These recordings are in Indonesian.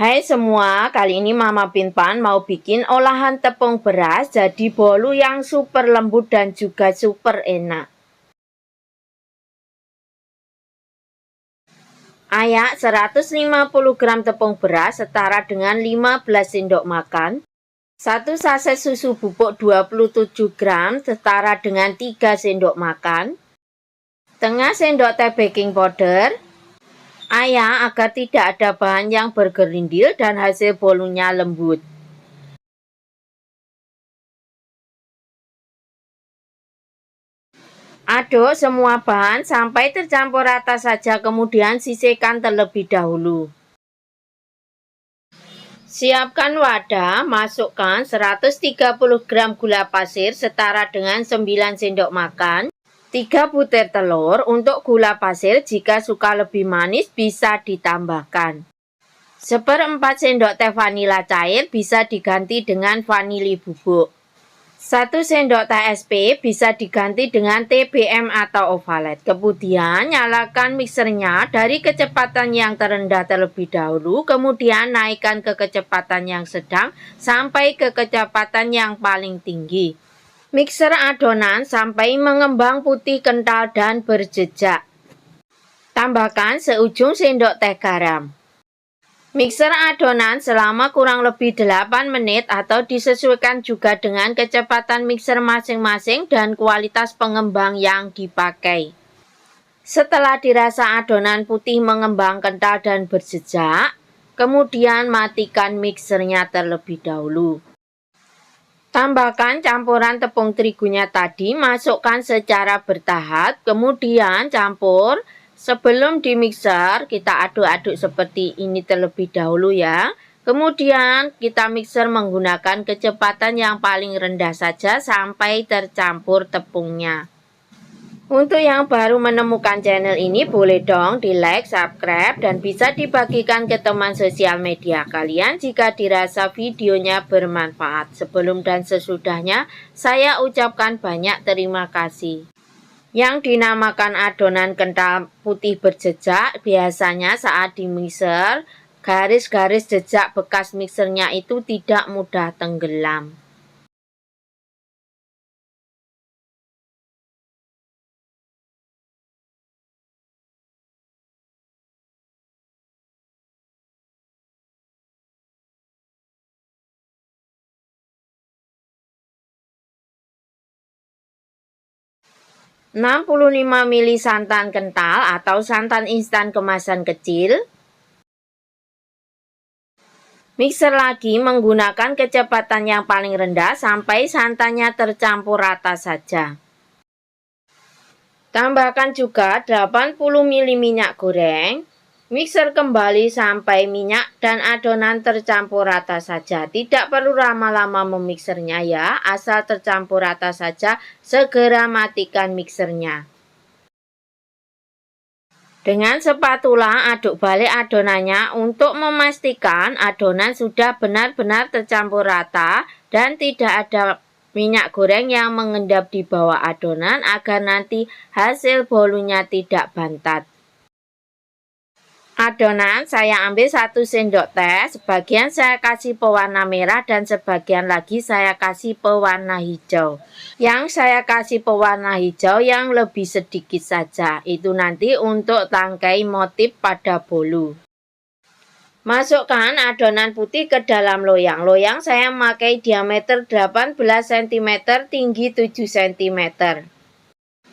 Hai semua, kali ini Mama Pinpan mau bikin olahan tepung beras jadi bolu yang super lembut dan juga super enak. Ayak 150 gram tepung beras setara dengan 15 sendok makan. 1 saset susu bubuk 27 gram setara dengan 3 sendok makan. Setengah sendok teh baking powder. Ayak agar tidak ada bahan yang bergerindil dan hasil bolunya lembut. Aduk semua bahan sampai tercampur rata saja, kemudian sisihkan terlebih dahulu. Siapkan wadah, masukkan 130 gram gula pasir setara dengan 9 sendok makan. 3 butir telur, untuk gula pasir jika suka lebih manis bisa ditambahkan. 1/4 sendok teh vanila cair bisa diganti dengan vanili bubuk. 1 sendok teh SP bisa diganti dengan TBM atau ovalet. Kemudian nyalakan mixernya dari kecepatan yang terendah terlebih dahulu, kemudian naikkan ke kecepatan yang sedang sampai ke kecepatan yang paling tinggi. Mixer adonan sampai mengembang putih kental dan berjejak. Tambahkan seujung sendok teh garam. Mixer adonan selama kurang lebih 8 menit atau disesuaikan juga dengan kecepatan mixer masing-masing dan kualitas pengembang yang dipakai. Setelah dirasa adonan putih mengembang kental dan berjejak, kemudian matikan mixernya terlebih dahulu. Tambahkan campuran tepung terigunya tadi, masukkan secara bertahap, kemudian campur. Sebelum dimixer, kita aduk-aduk seperti ini terlebih dahulu ya. Kemudian kita mixer menggunakan kecepatan yang paling rendah saja sampai tercampur tepungnya. Untuk yang baru menemukan channel ini, boleh dong di like, subscribe, dan bisa dibagikan ke teman sosial media kalian jika dirasa videonya bermanfaat. Sebelum dan sesudahnya, saya ucapkan banyak terima kasih. Yang dinamakan adonan kental putih berjejak, biasanya saat di mixer, garis-garis jejak bekas mixernya itu tidak mudah tenggelam. ...65 ml santan kental atau santan instan kemasan kecil. Mixer lagi menggunakan kecepatan yang paling rendah sampai santannya tercampur rata saja. Tambahkan juga 80 ml minyak goreng. Mixer kembali sampai minyak dan adonan tercampur rata saja. Tidak perlu lama-lama memixernya ya, asal tercampur rata saja, segera matikan mixernya. Dengan spatula aduk balik adonannya untuk memastikan adonan sudah benar-benar tercampur rata dan tidak ada minyak goreng yang mengendap di bawah adonan agar nanti hasil bolunya tidak bantat. Adonan saya ambil 1 sendok teh, sebagian saya kasih pewarna merah dan sebagian lagi saya kasih pewarna hijau. Yang saya kasih pewarna hijau yang lebih sedikit saja, itu nanti untuk tangkai motif pada bolu. Masukkan adonan putih ke dalam loyang. Loyang saya memakai diameter 18 cm, tinggi 7 cm.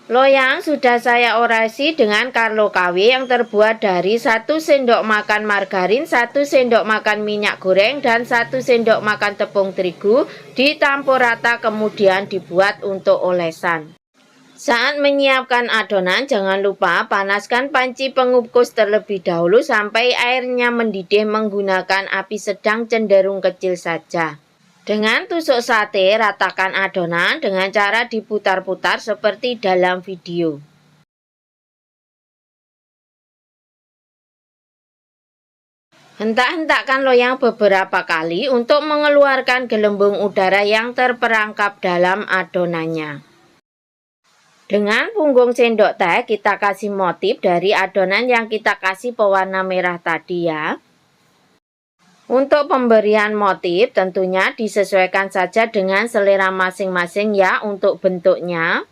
Loyang sudah saya orasi dengan Carlo KW yang terbuat dari 1 sendok makan margarin, 1 sendok makan minyak goreng, dan 1 sendok makan tepung terigu, ditampur rata kemudian dibuat untuk olesan. Saat menyiapkan adonan, jangan lupa panaskan panci pengukus terlebih dahulu sampai airnya mendidih menggunakan api sedang cenderung kecil saja. Dengan tusuk sate, ratakan adonan dengan cara diputar-putar seperti dalam video. Hentak-hentakkan loyang beberapa kali untuk mengeluarkan gelembung udara yang terperangkap dalam adonannya. Dengan punggung sendok teh, kita kasih motif dari adonan yang kita kasih pewarna merah tadi ya. Untuk pemberian motif tentunya disesuaikan saja dengan selera masing-masing ya untuk bentuknya.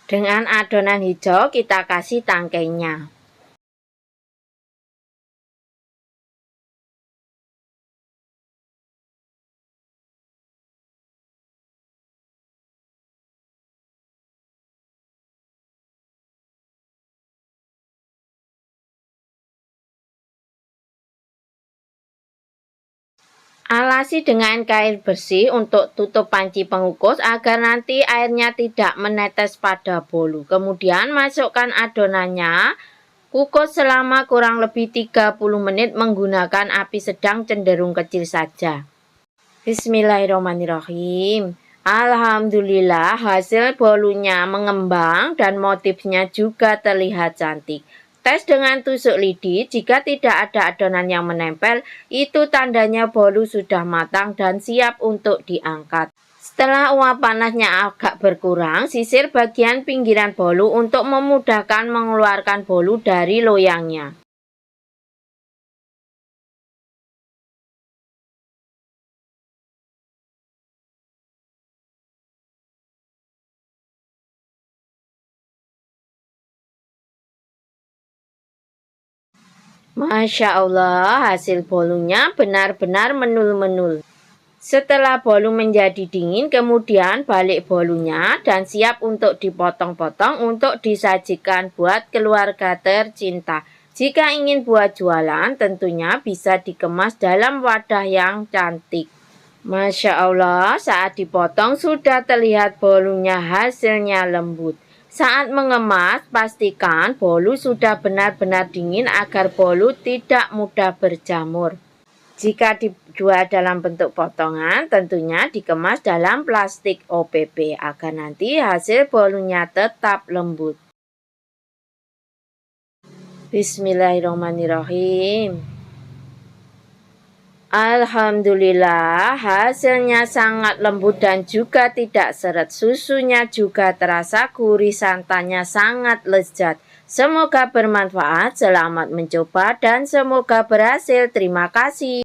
Dengan adonan hijau kita kasih tangkainya. Alasi dengan kain bersih untuk tutup panci pengukus agar nanti airnya tidak menetes pada bolu. Kemudian masukkan adonannya, kukus selama kurang lebih 30 menit menggunakan api sedang cenderung kecil saja. Bismillahirrahmanirrahim. Alhamdulillah hasil bolunya mengembang dan motifnya juga terlihat cantik. Tes dengan tusuk lidi, jika tidak ada adonan yang menempel, itu tandanya bolu sudah matang dan siap untuk diangkat. Setelah uap panasnya agak berkurang, sisir bagian pinggiran bolu untuk memudahkan mengeluarkan bolu dari loyangnya. Masya Allah, hasil bolunya benar-benar menul-menul. Setelah bolu menjadi dingin, kemudian balik bolunya dan siap untuk dipotong-potong untuk disajikan buat keluarga tercinta. Jika ingin buat jualan, tentunya bisa dikemas dalam wadah yang cantik. Masya Allah, saat dipotong sudah terlihat bolunya hasilnya lembut. Saat mengemas, pastikan bolu sudah benar-benar dingin agar bolu tidak mudah berjamur. Jika dijual dalam bentuk potongan, tentunya dikemas dalam plastik OPP agar nanti hasil bolunya tetap lembut. Bismillahirrahmanirrahim. Alhamdulillah, hasilnya sangat lembut dan juga tidak seret. Susunya juga terasa gurih, santannya sangat lezat. Semoga bermanfaat, selamat mencoba dan semoga berhasil. Terima kasih.